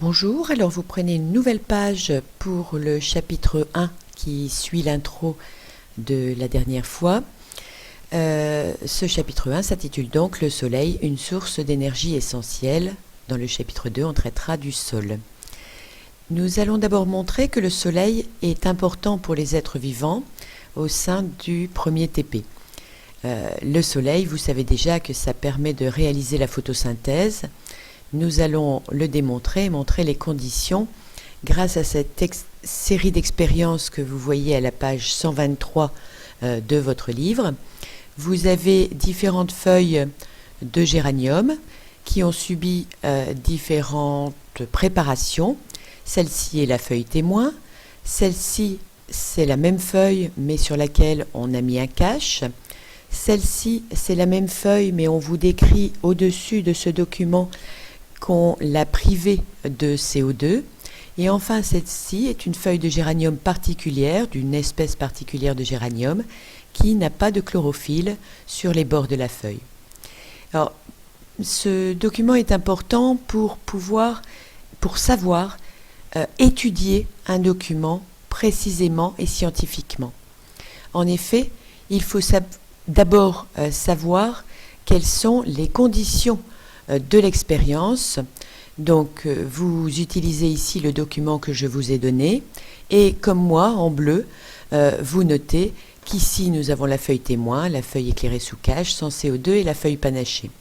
Bonjour, alors vous prenez une nouvelle page pour le chapitre 1 qui suit l'intro de la dernière fois. Ce chapitre 1 s'intitule donc Le Soleil, une source d'énergie essentielle. Dans le chapitre 2, on traitera du sol. Nous allons d'abord montrer que le Soleil est important pour les êtres vivants au sein du premier TP. Le Soleil, vous savez déjà que ça permet de réaliser la photosynthèse. Nous allons le démontrer et montrer les conditions grâce à cette série d'expériences que vous voyez à la page 123 de votre livre. Vous avez différentes feuilles de géranium qui ont subi différentes préparations. Celle-ci est la feuille témoin. Celle-ci, c'est la même feuille mais sur laquelle on a mis un cache. Celle-ci, c'est la même feuille mais on vous décrit au-dessus de ce document qu'on l'a privé de CO2. Et enfin, celle-ci est une feuille de géranium particulière, d'une espèce particulière de géranium, qui n'a pas de chlorophylle sur les bords de la feuille. Alors, ce document est important pour savoir étudier un document précisément et scientifiquement. En effet, il faut d'abord savoir quelles sont les conditions de l'expérience. Donc vous utilisez ici le document que je vous ai donné et comme moi en bleu vous notez qu'ici nous avons la feuille témoin, la feuille éclairée sous cache sans CO2 et la feuille panachée.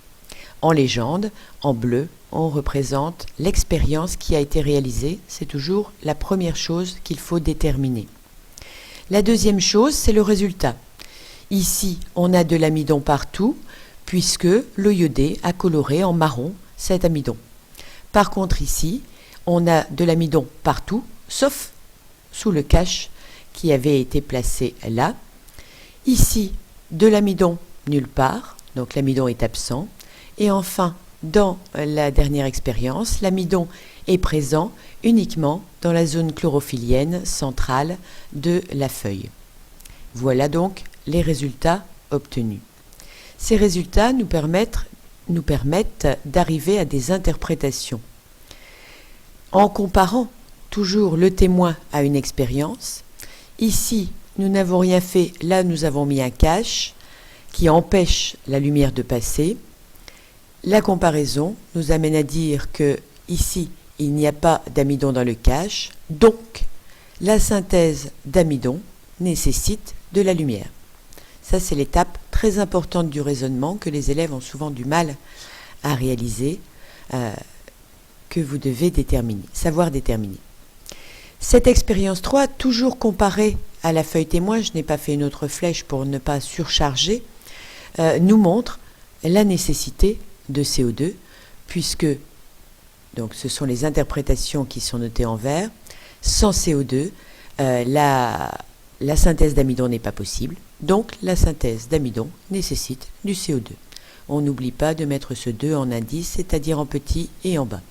En légende, en bleu, on représente l'expérience qui a été réalisée. C'est toujours la première chose qu'il faut déterminer. La deuxième chose, c'est le résultat. Ici, on a de l'amidon partout puisque le iodé a coloré en marron cet amidon. Par contre ici, on a de l'amidon partout, sauf sous le cache qui avait été placé là. Ici, de l'amidon nulle part, donc l'amidon est absent. Et enfin, dans la dernière expérience, l'amidon est présent uniquement dans la zone chlorophyllienne centrale de la feuille. Voilà donc les résultats obtenus. Ces résultats nous permettent d'arriver à des interprétations. En comparant toujours le témoin à une expérience, ici nous n'avons rien fait, là nous avons mis un cache qui empêche la lumière de passer. La comparaison nous amène à dire que ici il n'y a pas d'amidon dans le cache, donc la synthèse d'amidon nécessite de la lumière. Ça, c'est l'étape très importante du raisonnement que les élèves ont souvent du mal à réaliser, que vous devez savoir déterminer. Cette expérience 3, toujours comparée à la feuille témoin, je n'ai pas fait une autre flèche pour ne pas surcharger, nous montre la nécessité de CO2, puisque donc, ce sont les interprétations qui sont notées en vert. Sans CO2, la synthèse d'amidon n'est pas possible. Donc, la synthèse d'amidon nécessite du CO2. On n'oublie pas de mettre ce 2 en indice, c'est-à-dire en petit et en bas.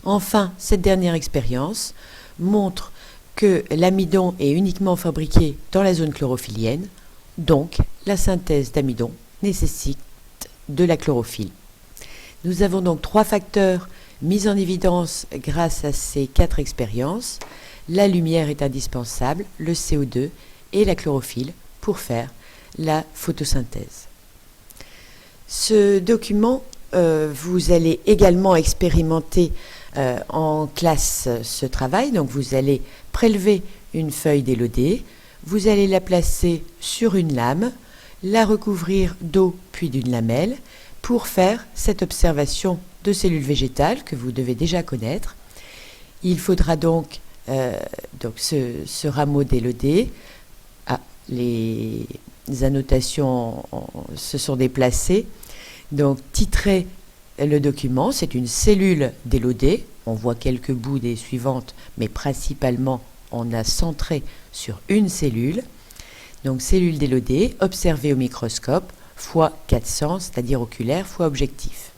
Enfin, cette dernière expérience montre que l'amidon est uniquement fabriqué dans la zone chlorophyllienne, donc la synthèse d'amidon nécessite de la chlorophylle. Nous avons donc 3 facteurs mis en évidence grâce à ces 4 expériences. La lumière est indispensable, le CO2 et la chlorophylle pour faire la photosynthèse. Ce document, vous allez également expérimenter en classe ce travail. Donc vous allez prélever une feuille d'élodée, vous allez la placer sur une lame, la recouvrir d'eau puis d'une lamelle pour faire cette observation de cellules végétales que vous devez déjà connaître. Il faudra donc ce rameau d'élodée. Les annotations se sont déplacées. Donc, titrer le document, c'est une cellule d'élodée. On voit quelques bouts des suivantes, mais principalement, on a centré sur une cellule. Donc, cellule d'élodée, observée au microscope, fois 400, c'est-à-dire oculaire, fois objectif.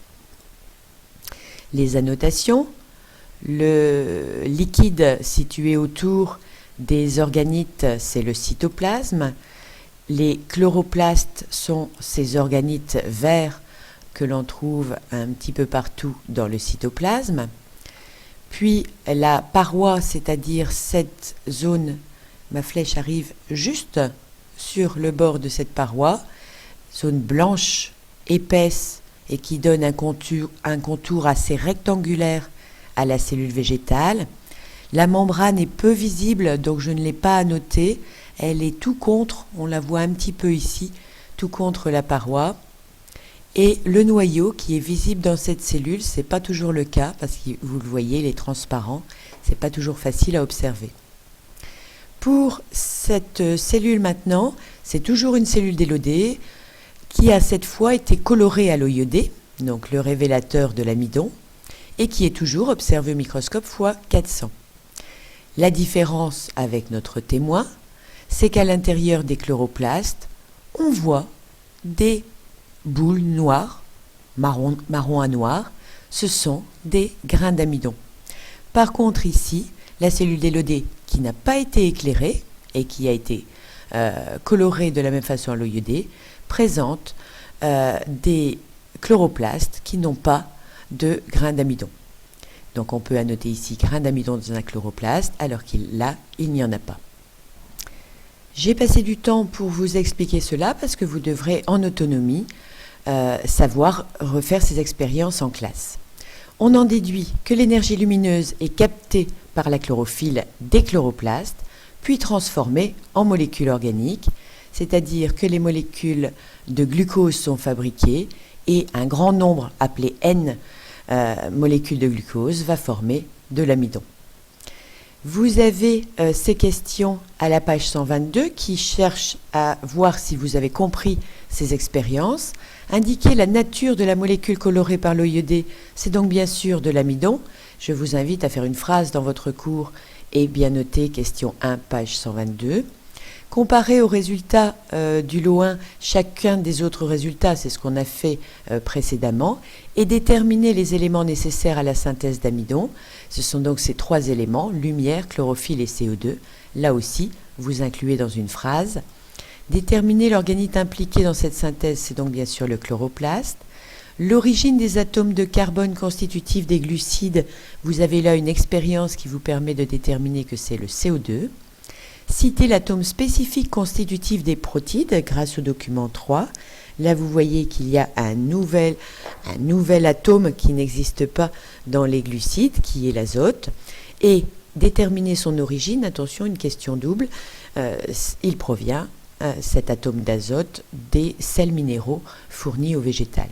Les annotations, le liquide situé autour des organites, c'est le cytoplasme. Les chloroplastes sont ces organites verts que l'on trouve un petit peu partout dans le cytoplasme. Puis la paroi, c'est-à-dire cette zone, ma flèche arrive juste sur le bord de cette paroi, zone blanche, épaisse et qui donne un contour assez rectangulaire à la cellule végétale. La membrane est peu visible, donc je ne l'ai pas annotée. Elle est tout contre, on la voit un petit peu ici, tout contre la paroi. Et le noyau qui est visible dans cette cellule, ce n'est pas toujours le cas, parce que vous le voyez, il est transparent, ce n'est pas toujours facile à observer. Pour cette cellule maintenant, c'est toujours une cellule d'Élodée qui a cette fois été colorée à l'eau iodée, donc le révélateur de l'amidon, et qui est toujours observée au microscope x400. La différence avec notre témoin, c'est qu'à l'intérieur des chloroplastes, on voit des boules noires, marron à noir, ce sont des grains d'amidon. Par contre ici, la cellule d'Élodée qui n'a pas été éclairée et qui a été colorée de la même façon à l'eau iodée, présente des chloroplastes qui n'ont pas de grains d'amidon. Donc on peut annoter ici grains d'amidon dans un chloroplaste, alors qu'il n'y en a pas. J'ai passé du temps pour vous expliquer cela parce que vous devrez en autonomie savoir refaire ces expériences en classe. On en déduit que l'énergie lumineuse est captée par la chlorophylle des chloroplastes, puis transformée en molécules organiques, c'est-à-dire que les molécules de glucose sont fabriquées et un grand nombre, appelé N, molécules de glucose, va former de l'amidon. Vous avez ces questions à la page 122 qui cherchent à voir si vous avez compris ces expériences. Indiquer la nature de la molécule colorée par l'eau iodée, c'est donc bien sûr de l'amidon. Je vous invite à faire une phrase dans votre cours et bien noter question 1, page 122. Comparer aux résultats du lot 1 chacun des autres résultats, c'est ce qu'on a fait précédemment, et déterminer les éléments nécessaires à la synthèse d'amidon. Ce sont donc ces trois éléments, lumière, chlorophylle et CO2. Là aussi, vous incluez dans une phrase. Déterminer l'organite impliqué dans cette synthèse, c'est donc bien sûr le chloroplaste. L'origine des atomes de carbone constitutifs des glucides, vous avez là une expérience qui vous permet de déterminer que c'est le CO2. Citer l'atome spécifique constitutif des protides grâce au document 3. Là, vous voyez qu'il y a un nouvel atome qui n'existe pas dans les glucides, qui est l'azote. Et déterminer son origine, attention, une question double, il provient, cet atome d'azote, des sels minéraux fournis au végétal.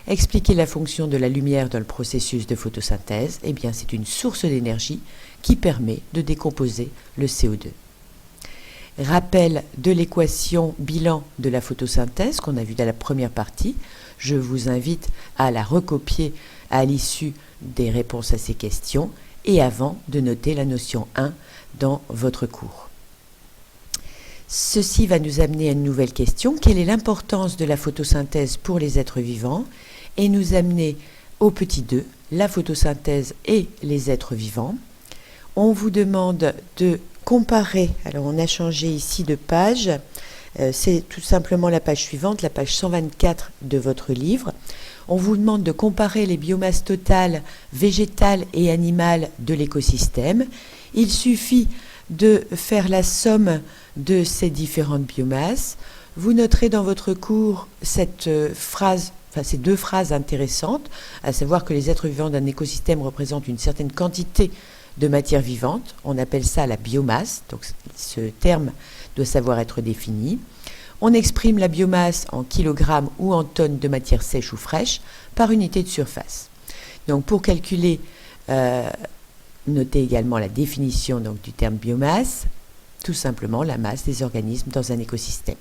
Expliquer la fonction de la lumière dans le processus de photosynthèse, eh bien, c'est une source d'énergie qui permet de décomposer le CO2. Rappel de l'équation bilan de la photosynthèse qu'on a vu dans la première partie. Je vous invite à la recopier à l'issue des réponses à ces questions et avant de noter la notion 1 dans votre cours. Ceci va nous amener à une nouvelle question. Quelle est l'importance de la photosynthèse pour les êtres vivants? Et nous amener au petit 2, la photosynthèse et les êtres vivants. On vous demande de comparer, alors on a changé ici de page, c'est tout simplement la page suivante, la page 124 de votre livre. On vous demande de comparer les biomasses totales végétales et animales de l'écosystème. Il suffit de faire la somme de ces différentes biomasses. Vous noterez dans votre cours cette phrase, enfin ces deux phrases intéressantes, à savoir que les êtres vivants d'un écosystème représentent une certaine quantité de matière vivante, on appelle ça la biomasse, donc ce terme doit savoir être défini. On exprime la biomasse en kilogrammes ou en tonnes de matière sèche ou fraîche par unité de surface. Donc pour calculer, notez également la définition donc, du terme biomasse, tout simplement la masse des organismes dans un écosystème.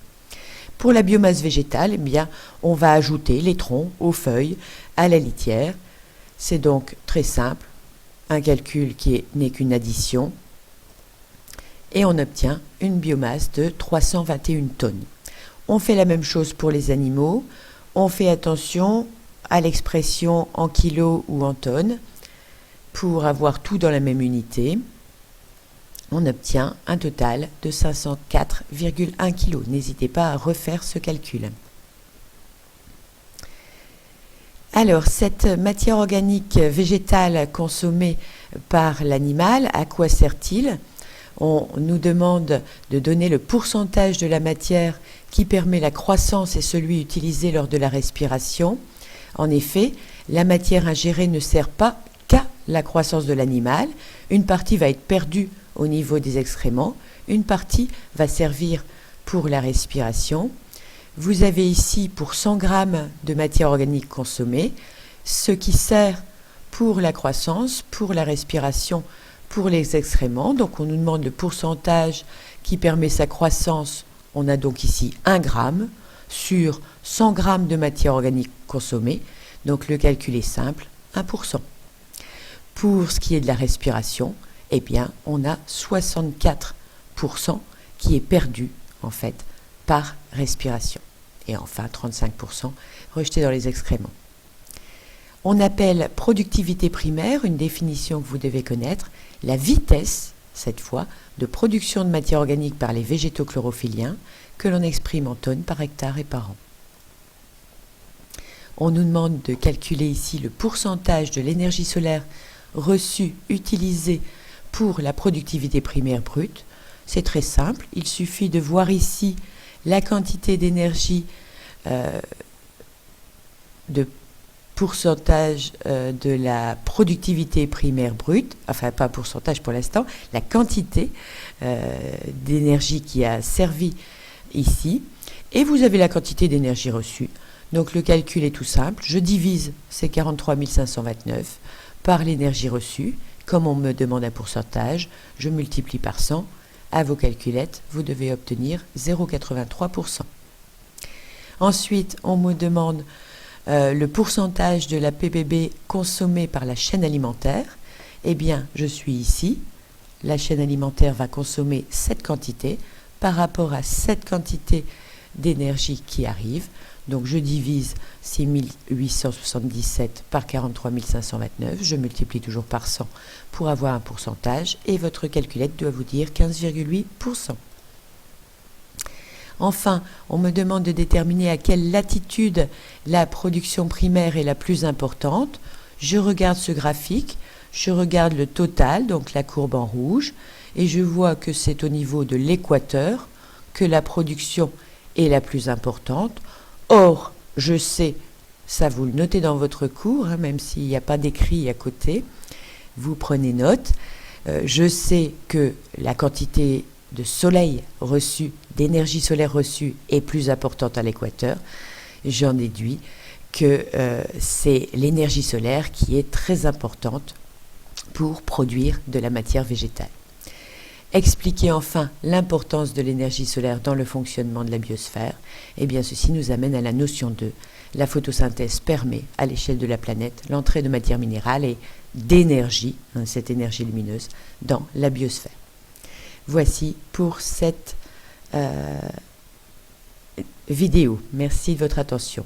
Pour la biomasse végétale, eh bien, on va ajouter les troncs aux feuilles, à la litière. C'est donc très simple. Un calcul qui n'est qu'une addition, et on obtient une biomasse de 321 tonnes. On fait la même chose pour les animaux, on fait attention à l'expression en kilos ou en tonnes, pour avoir tout dans la même unité, on obtient un total de 504,1 kg. N'hésitez pas à refaire ce calcul. Alors, cette matière organique végétale consommée par l'animal. À quoi sert-il? On nous demande de donner le pourcentage de la matière qui permet la croissance et celui utilisé lors de la respiration. En effet, la matière ingérée ne sert pas qu'à la croissance de l'animal. Une partie va être perdue au niveau des excréments, une partie va servir pour la respiration. Vous avez ici pour 100 g de matière organique consommée, ce qui sert pour la croissance, pour la respiration, pour les excréments. Donc on nous demande le pourcentage qui permet sa croissance. On a donc ici 1 g sur 100 g de matière organique consommée. Donc le calcul est simple, 1%. Pour ce qui est de la respiration, eh bien on a 64% qui est perdu en fait par respiration. Et enfin 35% rejeté dans les excréments. On appelle productivité primaire, une définition que vous devez connaître, la vitesse, cette fois, de production de matière organique par les végétaux chlorophylliens, que l'on exprime en tonnes par hectare et par an. On nous demande de calculer ici le pourcentage de l'énergie solaire reçue, utilisée pour la productivité primaire brute. C'est très simple, il suffit de voir ici la quantité d'énergie de pourcentage de la productivité primaire brute, enfin pas pourcentage pour l'instant, la quantité d'énergie qui a servi ici, et vous avez la quantité d'énergie reçue. Donc le calcul est tout simple, je divise ces 43 529 par l'énergie reçue, comme on me demande un pourcentage, je multiplie par 100, à vos calculettes, vous devez obtenir 0,83%. Ensuite, on me demande le pourcentage de la PBB consommée par la chaîne alimentaire. Eh bien, je suis ici. La chaîne alimentaire va consommer cette quantité par rapport à cette quantité d'énergie qui arrive. Donc, je divise 6877 par 43 529. Je multiplie toujours par 100 pour avoir un pourcentage. Et votre calculette doit vous dire 15,8%. Enfin, on me demande de déterminer à quelle latitude la production primaire est la plus importante. Je regarde ce graphique, je regarde le total, donc la courbe en rouge, et je vois que c'est au niveau de l'équateur que la production est la plus importante. Or, je sais, ça vous le notez dans votre cours, hein, même s'il n'y a pas d'écrit à côté, vous prenez note, je sais que la quantité de soleil reçu, d'énergie solaire reçue est plus importante à l'équateur. J'en déduis que c'est l'énergie solaire qui est très importante pour produire de la matière végétale. Expliquer enfin l'importance de l'énergie solaire dans le fonctionnement de la biosphère, eh bien ceci nous amène à la notion 2. La photosynthèse permet, à l'échelle de la planète, l'entrée de matière minérale et d'énergie, cette énergie lumineuse, dans la biosphère. Voici pour cette vidéo. Merci de votre attention.